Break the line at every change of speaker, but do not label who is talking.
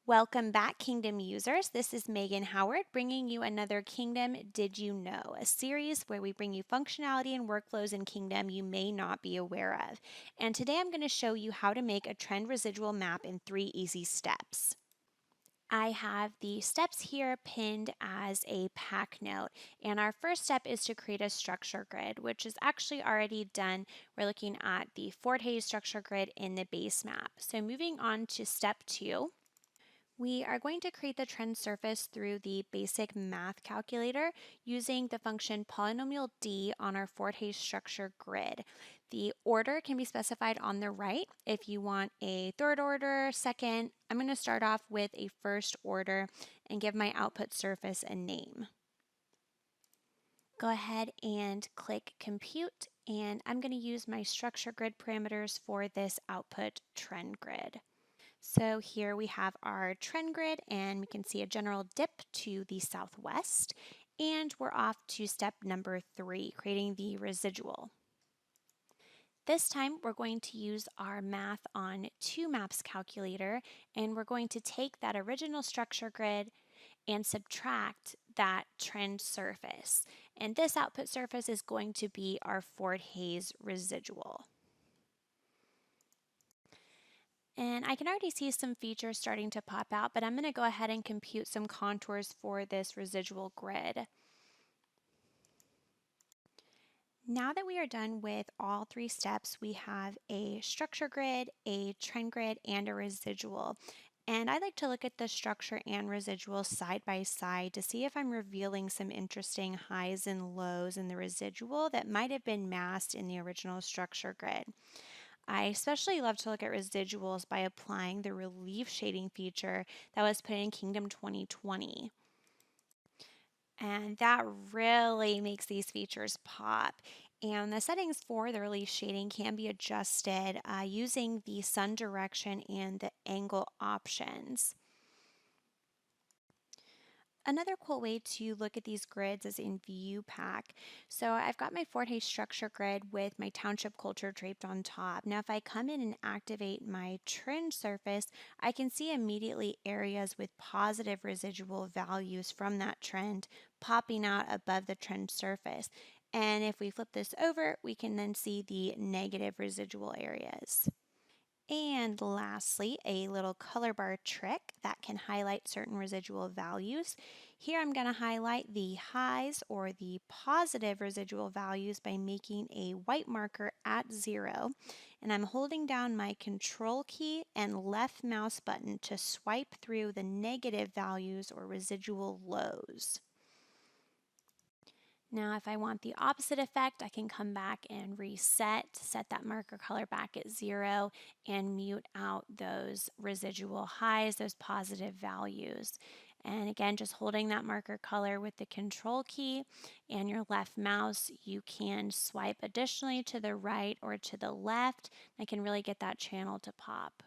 Welcome back, Kingdom users. This is Megan Howard bringing you another Kingdom Did You Know, a series where we bring you functionality and workflows in Kingdom you may not be aware of. And today I'm going to show you how to make a trend residual map in 3 easy steps. I have the steps here pinned as a pack note, and our first step is to create a structure grid, which is actually already done. We're looking at the Forte structure grid in the base map. So moving on to step 2. We are going to create the trend surface through the basic math calculator using the function polynomial d on our Forte structure grid. The order can be specified on the right if you want a third order, second. I'm going to start off with a first order and give my output surface a name. Go ahead and click compute, and I'm going to use my structure grid parameters for this output trend grid. So here we have our trend grid, and we can see a general dip to the southwest, and we're off to step number 3, creating the residual. This time we're going to use our math on 2 maps calculator, and we're going to take that original structure grid and subtract that trend surface. And this output surface is going to be our Fort Hays residual. And I can already see some features starting to pop out, but I'm going to go ahead and compute some contours for this residual grid. Now that we are done with all 3 steps, we have a structure grid, a trend grid, and a residual. And I like to look at the structure and residual side by side to see if I'm revealing some interesting highs and lows in the residual that might have been masked in the original structure grid. I especially love to look at residuals by applying the relief shading feature that was put in Kingdom 2020. And that really makes these features pop. And the settings for the relief shading can be adjusted using the sun direction and the angle options. Another cool way to look at these grids is in View Pack. So I've got my Forte structure grid with my township culture draped on top. Now if I come in and activate my trend surface, I can see immediately areas with positive residual values from that trend popping out above the trend surface. And if we flip this over, we can then see the negative residual areas. And lastly, a little color bar trick that can highlight certain residual values. Here I'm going to highlight the highs or the positive residual values by making a white marker at 0. And I'm holding down my control key and left mouse button to swipe through the negative values or residual lows. Now if I want the opposite effect, I can come back and set that marker color back at 0 and mute out those residual highs, those positive values. And again, just holding that marker color with the control key and your left mouse, you can swipe additionally to the right or to the left. I can really get that channel to pop.